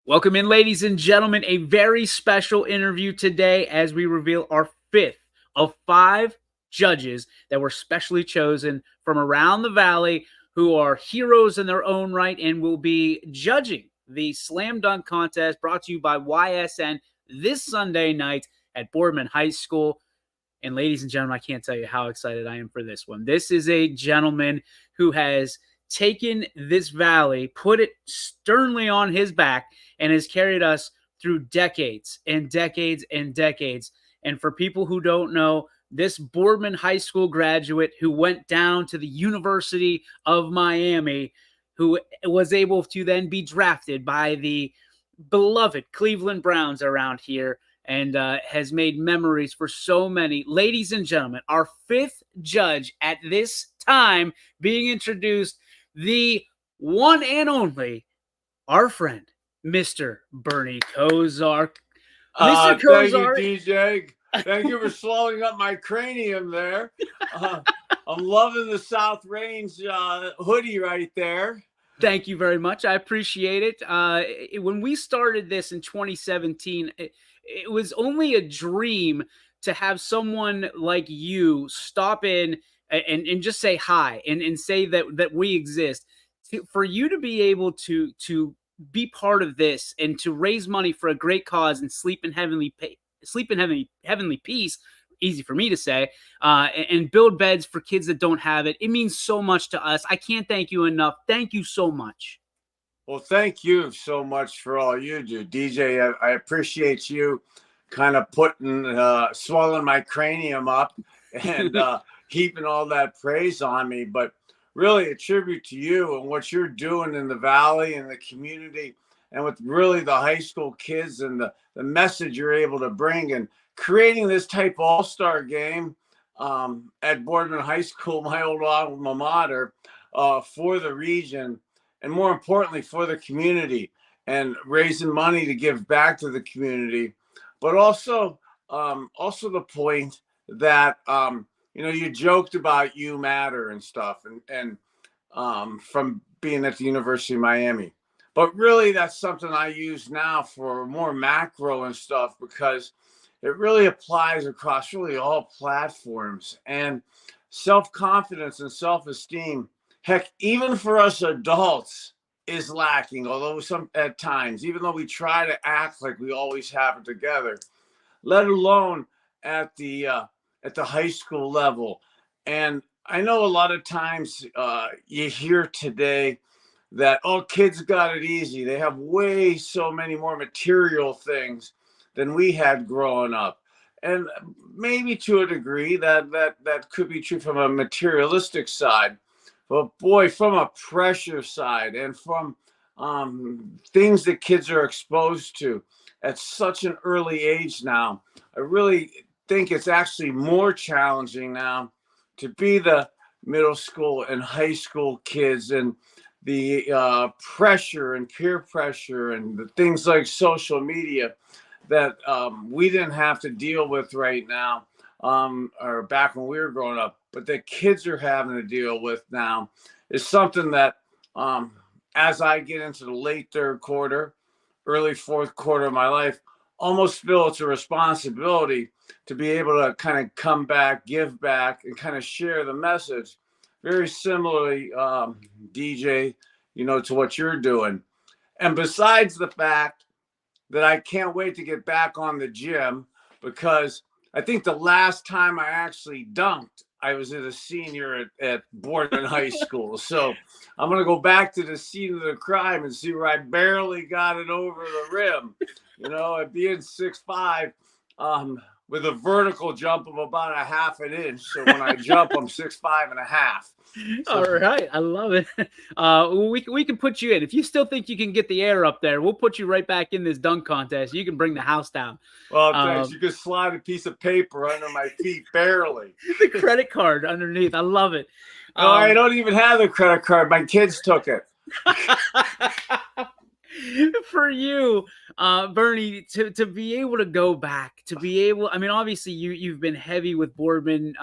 Welcome in, ladies and gentlemen. A very special interview today as we reveal our fifth of five judges that were specially chosen from around the Valley who are heroes in their own right and will be judging the Slam Dunk Contest brought to you by YSN this Sunday night at Boardman High School. And ladies and gentlemen, I can't tell you how excited I am for this one. This is a gentleman who has taken this valley, put it sternly on his back, and has carried us through decades and decades and decades. And for people who don't know, this Boardman High School graduate who went down to the University of Miami, who was able to then be drafted by the beloved Cleveland Browns around here, and has made memories for so many. Ladies and gentlemen, our fifth judge at this time being introduced, the one and only, our friend, Mr. Bernie Kosar. Mr. Kosar. Thank you, DJ. Thank you for slowing up my cranium there. I'm loving the South Range hoodie right there. Thank you very much. I appreciate it. When we started this in 2017, it was only a dream to have someone like you stop in and just say hi and say that we exist. For you to be able to be part of this and to raise money for a great cause and sleep in heavenly peace, easy for me to say, and build beds for kids that don't have it. It means so much to us. I can't thank you enough. Thank you so much. Well, thank you so much for all you do, DJ. I appreciate you kind of swelling my cranium up and heaping all that praise on me. But really a tribute to you and what you're doing in the Valley and the community and with really the high school kids and the message you're able to bring and creating this type of all-star game at Boardman High School, my old alma mater, for the region and more importantly for the community and raising money to give back to the community. But also the point that, you joked about You Matter and stuff and from being at the University of Miami. But really, that's something I use now for more macro and stuff because it really applies across really all platforms. And self-confidence and self-esteem, heck, even for us adults, is lacking, although at times, even though we try to act like we always have it together, let alone at the high school level. And I know a lot of times you hear today that, oh, kids got it easy. They have so many more material things than we had growing up. And maybe to a degree that could be true from a materialistic side. But boy, from a pressure side and from things that kids are exposed to at such an early age now, I really think it's actually more challenging now to be the middle school and high school kids and the pressure and peer pressure and the things like social media that we didn't have to deal with right now or back when we were growing up, but that kids are having to deal with now is something that as I get into the late third quarter, early fourth quarter of my life, almost feel it's a responsibility to be able to kind of come back, give back, and kind of share the message. Very similarly, DJ, to what you're doing. And besides the fact that I can't wait to get back on the gym because I think the last time I actually dunked, I was a senior at Boardman High School. So I'm going to go back to the scene of the crime and see where I barely got it over the rim. At being 6'5", with a vertical jump of about a half an inch. So when I jump, I'm 6'5.5". So. All right. I love it. We can put you in. If you still think you can get the air up there, we'll put you right back in this dunk contest. You can bring the house down. Well, thanks. You could slide a piece of paper under my feet, barely. The credit card underneath. I love it. No, I don't even have the credit card. My kids took it. For you, Bernie, to be able to go back, obviously you've been heavy with Boardman,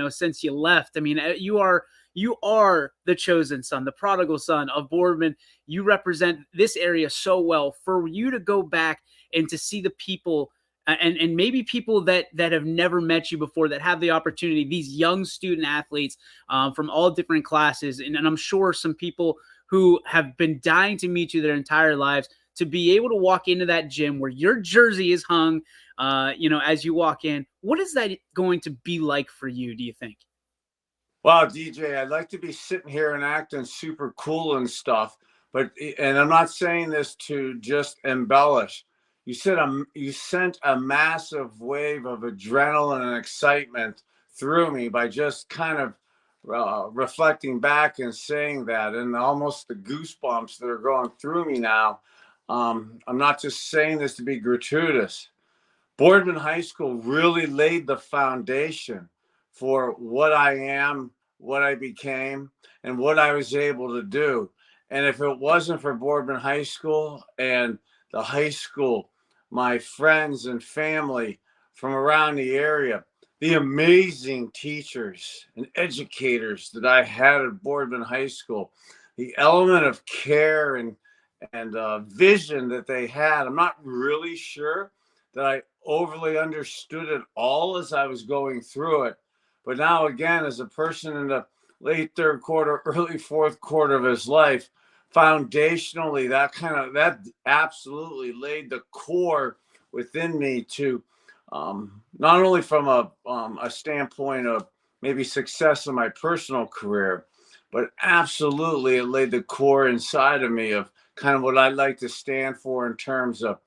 since you left. I mean, you are You are the chosen son, the prodigal son of Boardman. You represent this area so well. For you to go back and to see the people and maybe people that have never met you before, that have the opportunity, these young student athletes from all different classes, and I'm sure some people who have been dying to meet you their entire lives, to be able to walk into that gym where your jersey is hung, as you walk in. What is that going to be like for you, do you think? Wow, DJ, I'd like to be sitting here and acting super cool and stuff, and I'm not saying this to just embellish. You sent a massive wave of adrenaline and excitement through me by just kind of reflecting back and saying that, and almost the goosebumps that are going through me now. I'm not just saying this to be gratuitous. Boardman High School really laid the foundation for what I am, what I became, and what I was able to do. And if it wasn't for Boardman High School and the high school, my friends and family from around the area, the amazing teachers and educators that I had at Boardman High School, the element of care and vision that they had, I'm not really sure that I overly understood it all as I was going through it. But now, again, as a person in the late third quarter, early fourth quarter of his life, foundationally, that absolutely laid the core within me to not only from a standpoint of maybe success in my personal career, but absolutely it laid the core inside of me of kind of what I like to stand for in terms of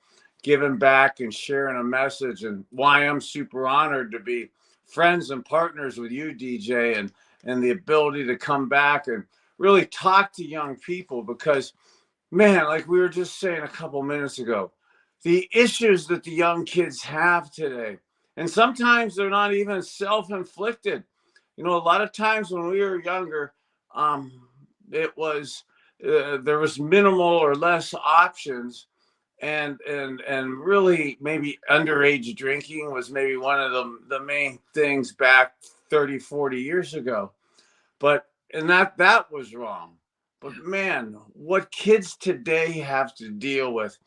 giving back and sharing a message, and why I'm super honored to be friends and partners with you, DJ, and the ability to come back and really talk to young people. Because, man, like we were just saying a couple minutes ago, the issues that the young kids have today, and sometimes they're not even self-inflicted. A lot of times when we were younger, um, it was there was minimal or less options, and really maybe underage drinking was maybe one of the main things back 30, 40 years ago. But and that was wrong. But man, what kids today have to deal with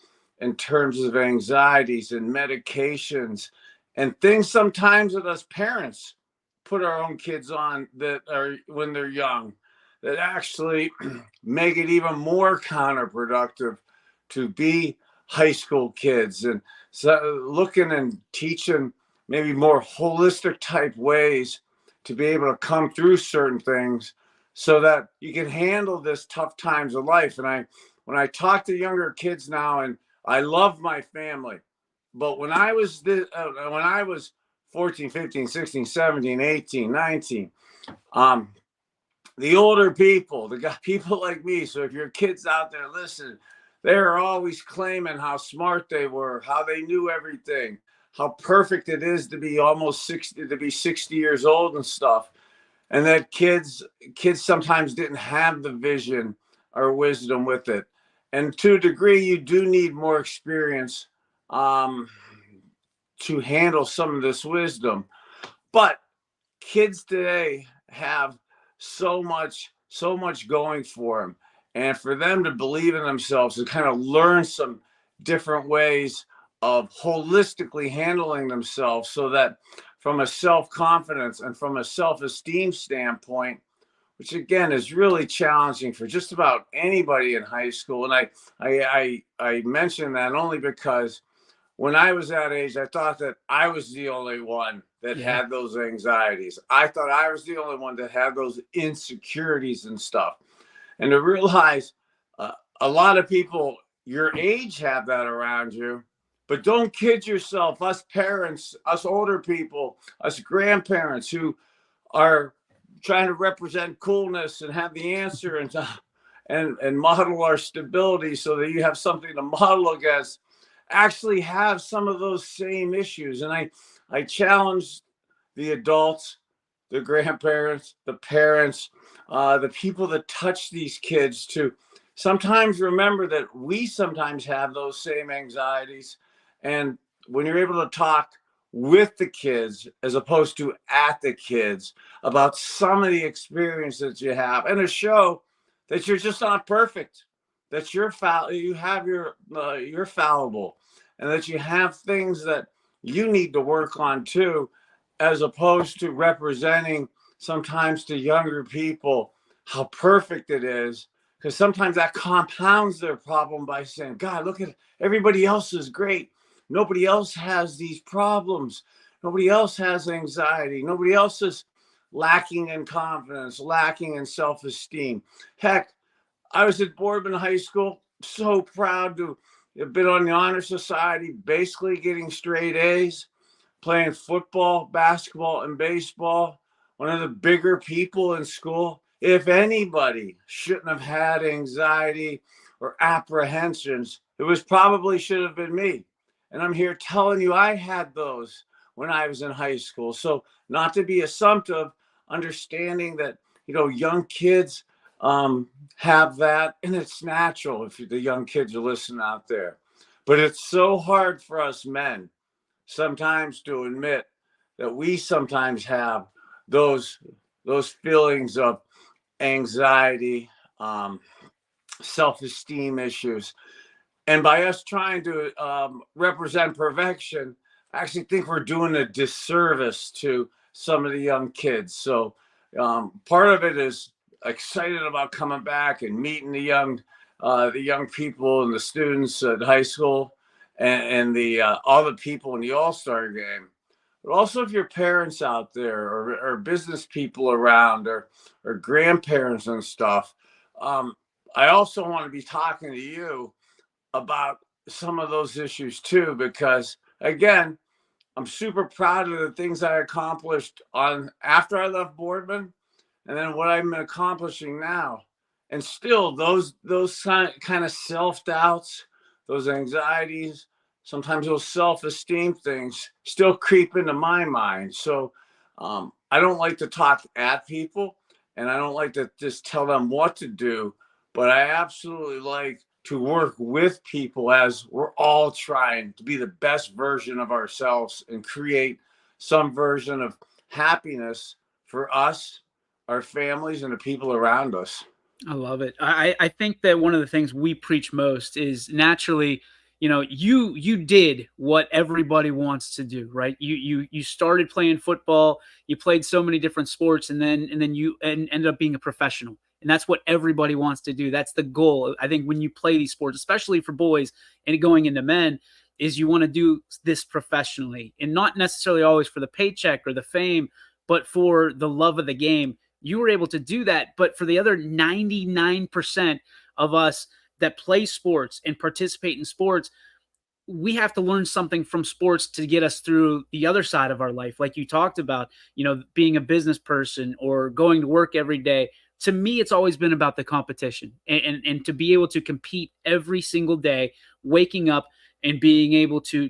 in terms of anxieties and medications and things sometimes that us parents put our own kids on, that are when they're young, that actually make it even more counterproductive to be high school kids. And so looking and teaching maybe more holistic type ways to be able to come through certain things so that you can handle this tough times of life. And when I talk to younger kids now, and I love my family, but when I was 14, 15, 16, 17, 18, 19, the older people, people like me. So if your kids out there listen, they're always claiming how smart they were, how they knew everything, how perfect it is to be almost 60, to be 60 years old and stuff. And that kids sometimes didn't have the vision or wisdom with it. And to a degree, you do need more experience um, to handle some of this wisdom. But kids today have so much going for them, and for them to believe in themselves and kind of learn some different ways of holistically handling themselves, so that from a self-confidence and from a self-esteem standpoint, which again is really challenging for just about anybody in high school. And I mention that only because when I was that age, I thought that I was the only one that Yeah. had those anxieties. I thought I was the only one that had those insecurities and stuff. And to realize a lot of people your age have that around you, but don't kid yourself. Us parents, us older people, us grandparents who are trying to represent coolness and have the answer, and model our stability so that you have something to model against, actually have some of those same issues. And I challenge the adults, the grandparents, the parents, the people that touch these kids to sometimes remember that we sometimes have those same anxieties. And when you're able to talk with the kids as opposed to at the kids about some of the experiences you have, and to show that you're just not perfect, that you have you're fallible, and that you have things that you need to work on too, as opposed to representing sometimes to younger people how perfect it is, because sometimes that compounds their problem by saying, God, look at everybody else is great. Nobody else has these problems. Nobody else has anxiety. Nobody else is lacking in confidence, lacking in self-esteem. Heck, I was at Boardman High School, so proud to have been on the Honor Society, basically getting straight A's, playing football, basketball, and baseball. One of the bigger people in school. If anybody shouldn't have had anxiety or apprehensions, it was probably should have been me. And I'm here telling you I had those when I was in high school. So not to be assumptive, understanding that, young kids have that, and it's natural if the young kids are listening out there. But it's so hard for us men sometimes to admit that we sometimes have those feelings of anxiety, self-esteem issues, and by us trying to represent perfection, I actually think we're doing a disservice to some of the young kids. So part of it is excited about coming back and meeting the young people and the students at high school, and the all the people in the All-Star game. But also, if your parents out there, or business people around, or grandparents and stuff, I also want to be talking to you about some of those issues too, because again, I'm super proud of the things I accomplished on after I left Boardman, and then what I'm accomplishing now. And still those kind of self-doubts, those anxieties, sometimes those self-esteem things still creep into my mind. So I don't like to talk at people, and I don't like to just tell them what to do, but I absolutely like to work with people as we're all trying to be the best version of ourselves and create some version of happiness for us, our families, and the people around us. I love it. I think that one of the things we preach most is naturally, you did what everybody wants to do, right? You started playing football, you played so many different sports, and then you ended up being a professional. And that's what everybody wants to do. That's the goal. I think when you play these sports, especially for boys and going into men, is you want to do this professionally and not necessarily always for the paycheck or the fame, but for the love of the game. You were able to do that. But for the other 99% of us that play sports and participate in sports, we have to learn something from sports to get us through the other side of our life. Like you talked about, being a business person or going to work every day. To me, it's always been about the competition, and to be able to compete every single day, waking up and being able to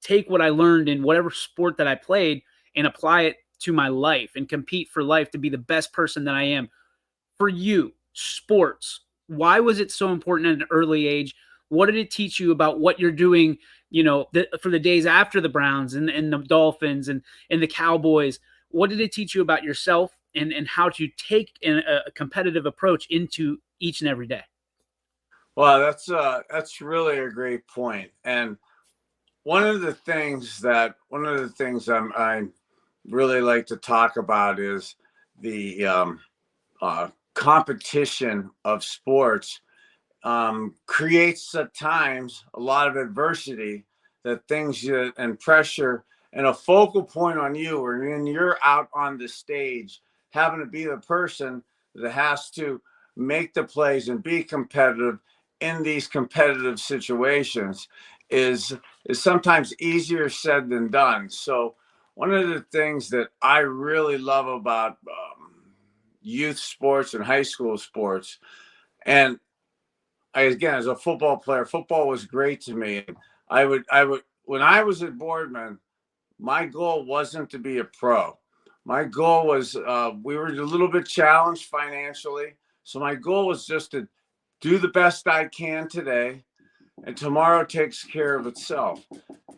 take what I learned in whatever sport that I played and apply it to my life and compete for life to be the best person that I am. For you, sports, why was it so important at an early age? What did it teach you about what you're doing, for the days after the Browns and the Dolphins and the Cowboys? What did it teach you about yourself and how to take a competitive approach into each and every day? Well, that's really a great point. And one of the things I really like to talk about is the competition of sports creates at times a lot of adversity, that things and pressure, and a focal point on you, or when you're out on the stage having to be the person that has to make the plays and be competitive in these competitive situations is sometimes easier said than done. So one of the things that I really love about youth sports and high school sports, and again, as a football player, football was great to me. I would, when I was at Boardman, my goal wasn't to be a pro. My goal was, we were a little bit challenged financially. So my goal was just to do the best I can today, and tomorrow takes care of itself.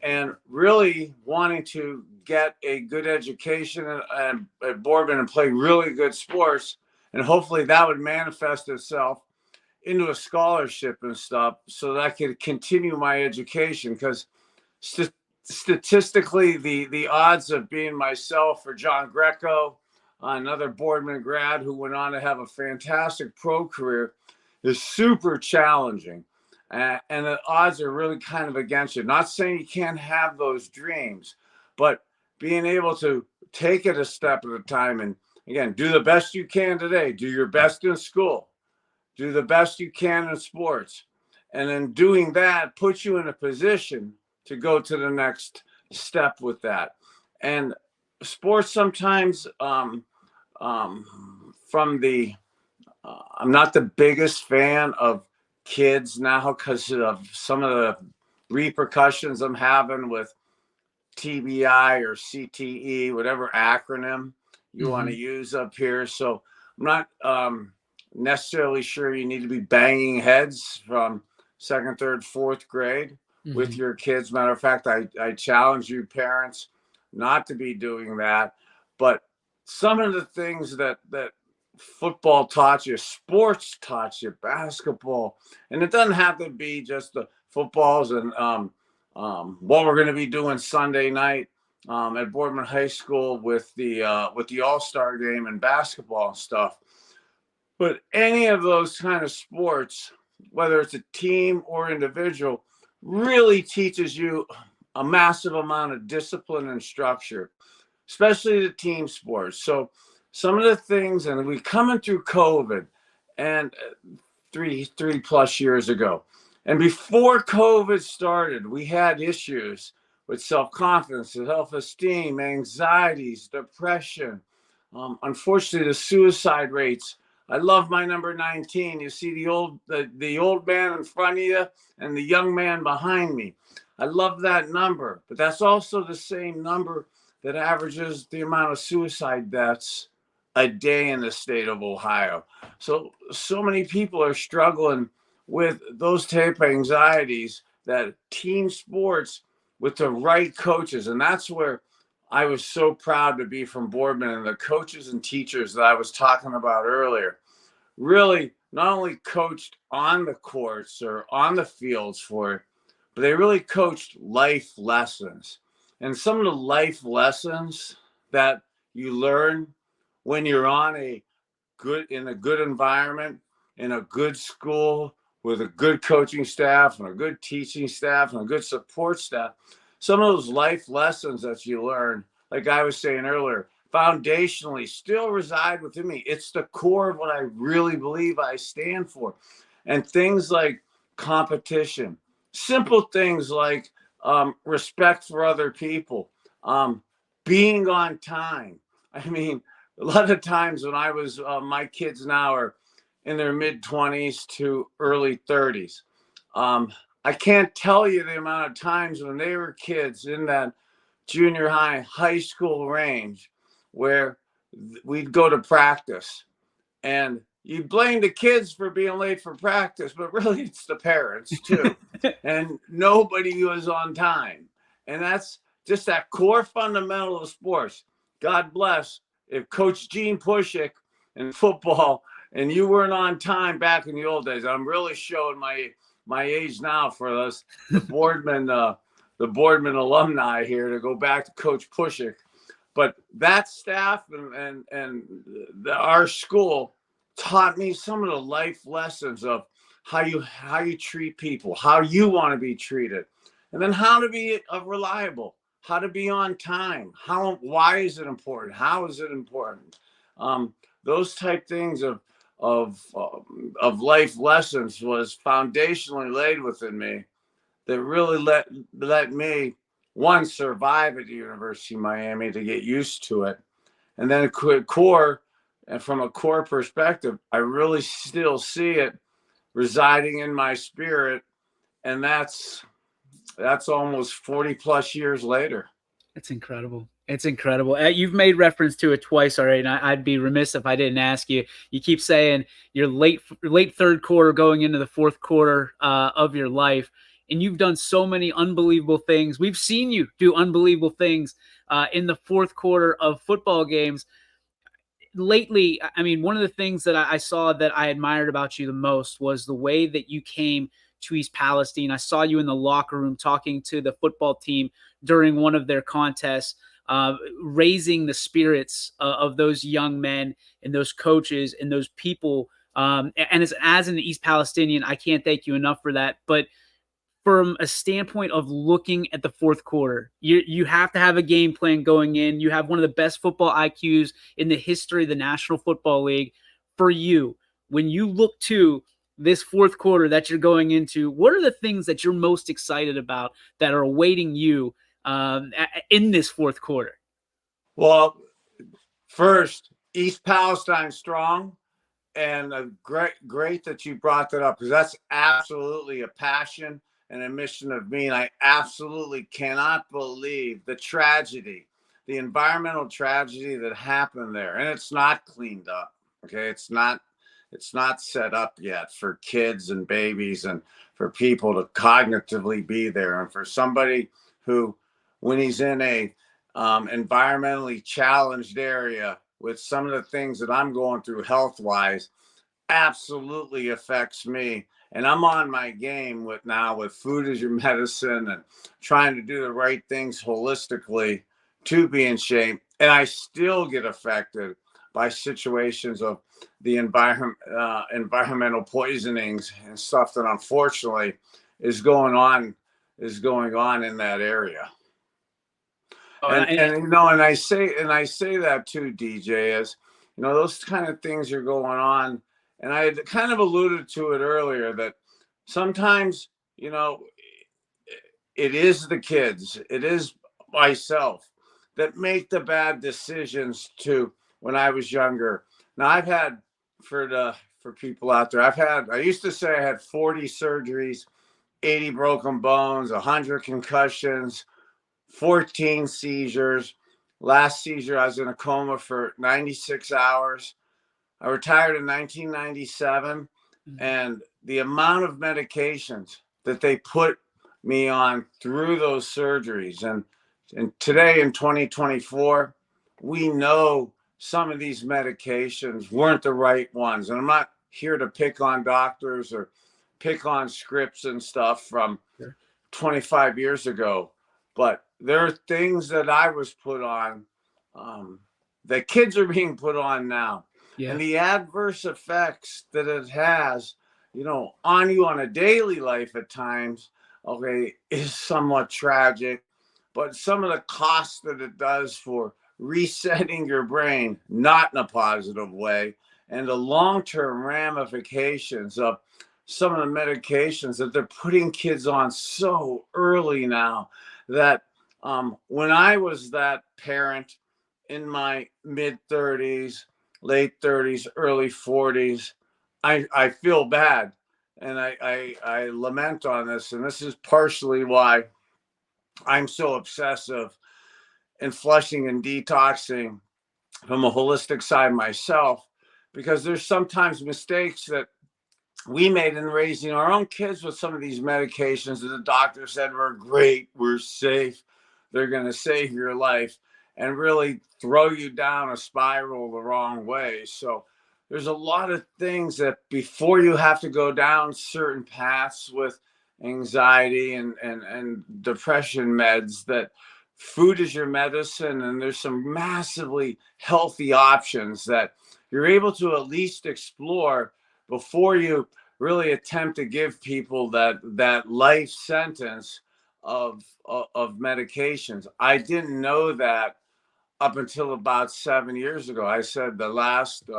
and really wanting to get a good education at Boardman and play really good sports. And hopefully that would manifest itself into a scholarship and stuff so that I could continue my education. Because statistically, the odds of being myself or John Greco, another Boardman grad who went on to have a fantastic pro career, is super challenging. And the odds are really kind of against you. Not saying you can't have those dreams, but being able to take it a step at a time and, again, do the best you can today. Do your best in school. Do the best you can in sports. And then doing that puts you in a position to go to the next step with that. And sports sometimes from the I'm not the biggest fan of kids now because of some of the repercussions I'm having with TBI or CTE, whatever acronym you want to use up here. So I'm not necessarily sure you need to be banging heads from second, third, fourth grade with your kids. Matter of fact, I challenge you parents not to be doing that. But some of the things that football taught you, sports taught you, basketball, and it doesn't have to be just the footballs and what we're going to be doing Sunday night at Boardman High School with the All-Star game and basketball and stuff. But any of those kind of sports, whether it's a team or individual, really teaches you a massive amount of discipline and structure, especially the team sports. So some of the things, and we coming through COVID and three plus years ago. And before COVID started, we had issues with self-confidence, self-esteem, anxieties, depression. Unfortunately, the suicide rates. I love my number 19. You see the old man in front of you and the young man behind me. I love that number, but that's also the same number that averages the amount of suicide deaths a day in the state of Ohio. So many people are struggling with those type of anxieties that team sports with the right coaches. And that's where I was so proud to be from Boardman, and the coaches and teachers that I was talking about earlier really not only coached on the courts or on the fields for it, but they really coached life lessons. And some of the life lessons that you learn when you're in a good environment, in a good school with a good coaching staff and a good teaching staff and a good support staff, some of those life lessons that you learn, like I was saying earlier, foundationally still reside within me. It's the core of what I really believe I stand for. And things like competition, simple things like respect for other people, being on time. I mean, a lot of times when I was, my kids now are in their mid-20s to early 30s. I can't tell you the amount of times when they were kids in that junior high school range where we'd go to practice and you blame the kids for being late for practice, but really it's the parents too. And nobody was on time. And that's just that core fundamental of sports. God bless if Coach Gene Pushik in football and you weren't on time back in the old days. I'm really showing my age now for us, the Boardman alumni here, to go back to Coach Pushik. But that staff and our school taught me some of the life lessons of how you treat people, how you want to be treated, and then how to be reliable, how to be on time, why is it important, how is it important, those type things of life lessons was foundationally laid within me that really let me one survive at the University of Miami to get used to it, and then core. And from a core perspective, I really still see it residing in my spirit. And that's almost 40 plus years later. It's incredible. It's incredible. You've made reference to it twice already, and I'd be remiss if I didn't ask you. You keep saying you're late third quarter going into the fourth quarter of your life. and you've done so many unbelievable things. We've seen you do unbelievable things in the fourth quarter of football games lately. I mean, one of the things that I saw that I admired about you the most was the way that you came to East Palestine. I saw you in the locker room talking to the football team during one of their contests, raising the spirits of those young men and those coaches and those people. And as an East Palestinian, I can't thank you enough for that. But from a standpoint of looking at the fourth quarter, you have to have a game plan going in. You have one of the best football IQs in the history of the National Football League. For you, when you look to this fourth quarter that you're going into, what are the things that you're most excited about that are awaiting you in this fourth quarter? Well, first, East Palestine strong. And great that you brought that up, because that's absolutely a passion and a mission of me. And I absolutely cannot believe the tragedy, the environmental tragedy that happened there. And it's not cleaned up. Okay. It's not set up yet for kids and babies and for people to cognitively be there. And for somebody who, when he's in a environmentally challenged area, with some of the things that I'm going through health wise, absolutely affects me. And I'm on my game with food as your medicine and trying to do the right things holistically to be in shape. And I still get affected by situations of the environmental poisonings and stuff that unfortunately is going on in that area. And I say that too, DJ, as those kind of things are going on. And I had kind of alluded to it earlier that sometimes, it is the kids, it is myself that make the bad decisions too. When I was younger, now I've had, for people out there, I used to say I had 40 surgeries, 80 broken bones, 100 concussions, 14 seizures. Last seizure, I was in a coma for 96 hours. I retired in 1997. And the amount of medications that they put me on through those surgeries. And today in 2024, we know some of these medications weren't the right ones. And I'm not here to pick on doctors or pick on scripts and stuff from 25 years ago. But there are things that I was put on that kids are being put on now. Yeah. And the adverse effects that it has, on you on a daily life at times, okay, is somewhat tragic. But some of the costs that it does for resetting your brain, not in a positive way, and the long-term ramifications of some of the medications that they're putting kids on so early now, that when I was that parent in my mid 30s, late 30s, early 40s, I feel bad. And I lament on this. And this is partially why I'm so obsessive in flushing and detoxing from a holistic side myself, because there's sometimes mistakes that we made in raising our own kids with some of these medications that the doctor said were great, we're safe, they're going to save your life, and really throw you down a spiral the wrong way. So there's a lot of things that before you have to go down certain paths with anxiety and depression meds, that food is your medicine, and there's some massively healthy options that you're able to at least explore before you really attempt to give people that life sentence of medications. I didn't know that up until about 7 years ago. I said the last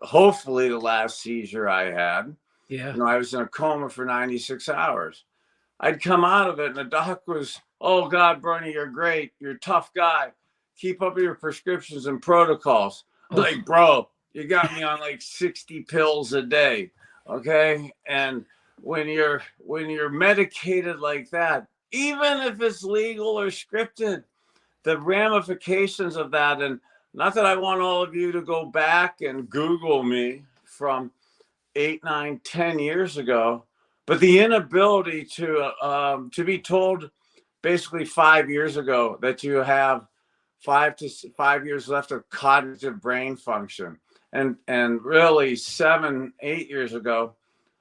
hopefully the last seizure I had, I was in a coma for 96 hours. I'd come out of it and the doc was, "Oh God, Bernie, you're great. You're a tough guy. Keep up with your prescriptions and protocols." Like, bro, you got me on like 60 pills a day. Okay. And when you're medicated like that, even if it's legal or scripted, the ramifications of that, and not that I want all of you to go back and Google me from 8, 9, 10 years ago, but the inability to be told basically 5 years ago that you have 5 years left of cognitive brain function, and really 7, 8 years ago,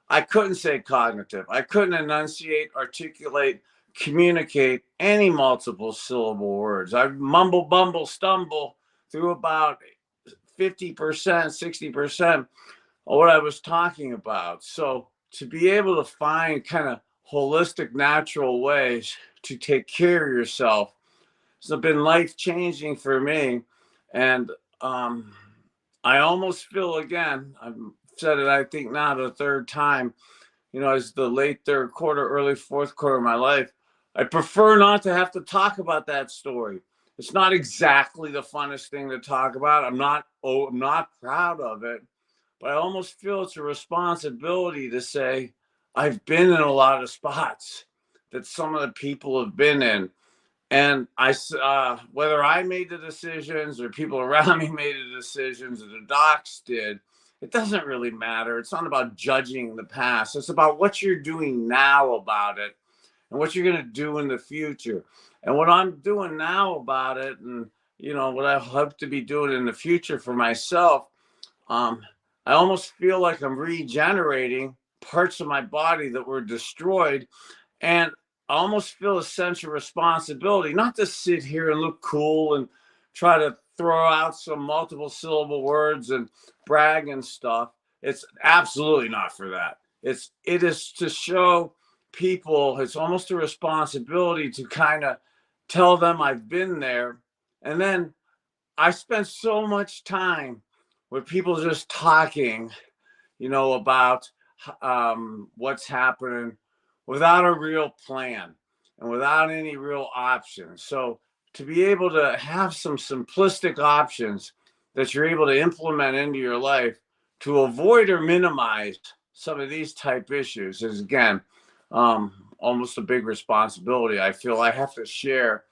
I couldn't say cognitive. I couldn't enunciate, articulate, communicate any multiple syllable words. I mumble, bumble, stumble through about 50%, 60% of what I was talking about. So to be able to find kind of holistic, natural ways to take care of yourself has been life changing for me. And I almost feel, again, I've said it, I think now the third time, as the late third quarter, early fourth quarter of my life, I prefer not to have to talk about that story. It's not exactly the funnest thing to talk about. I'm not proud of it, but I almost feel it's a responsibility to say I've been in a lot of spots that some of the people have been in. And whether I made the decisions or people around me made the decisions or the docs did, it doesn't really matter. It's not about judging the past. It's about what you're doing now about it and what you're going to do in the future. And what I'm doing now about it, and what I hope to be doing in the future for myself, I almost feel like I'm regenerating parts of my body that were destroyed. And I almost feel a sense of responsibility, not to sit here and look cool and try to throw out some multiple syllable words and brag and stuff. It's absolutely not for that. It is to show people, it's almost a responsibility to kind of tell them I've been there. And then I spent so much time with people just talking, about what's happening without a real plan and without any real options. So to be able to have some simplistic options that you're able to implement into your life to avoid or minimize some of these type issues is, again, almost a big responsibility I feel I have to share,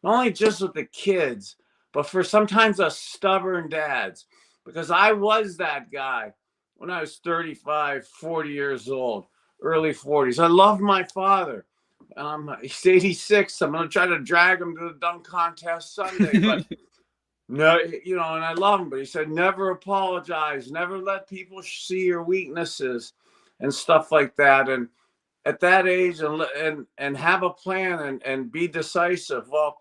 not only just with the kids, but for sometimes us stubborn dads, because I was that guy when I was 35, 40 years old, early 40s. I loved my father. He's 86. I'm going to try to drag him to the dunk contest Sunday, but no, and I love him, but he said, never apologize, never let people see your weaknesses and stuff like that. And at that age, and have a plan and be decisive. Well,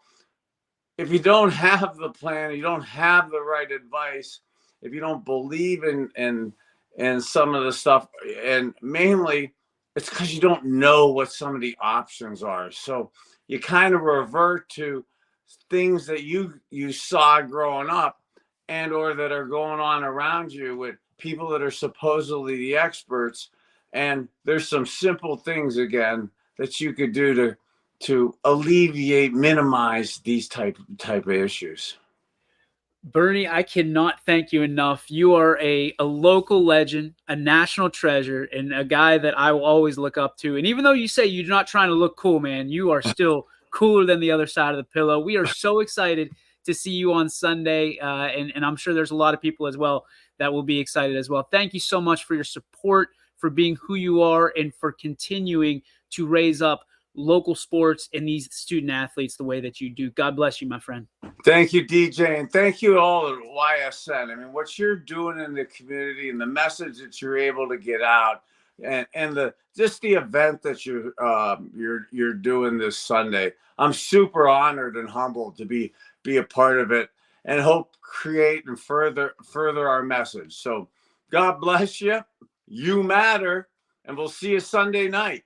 if you don't have the plan, you don't have the right advice, if you don't believe in some of the stuff, and mainly it's because you don't know what some of the options are. So you kind of revert to things that you saw growing up and or that are going on around you with people that are supposedly the experts. And there's some simple things, again, that you could do to alleviate, minimize these type of issues. Bernie, I cannot thank you enough. You are a local legend, a national treasure, and a guy that I will always look up to. And even though you say you're not trying to look cool, man, you are still cooler than the other side of the pillow. We are so excited to see you on Sunday, and I'm sure there's a lot of people as well that will be excited as well. Thank you so much for your support, for being who you are, and for continuing to raise up local sports and these student athletes the way that you do. God bless you, my friend. Thank you, DJ, and thank you all at YSN. I mean, what you're doing in the community and the message that you're able to get out, and the just the event that you're doing this Sunday. I'm super honored and humbled to be a part of it, and hope create and further our message. So God bless you. You matter, and we'll see you Sunday night.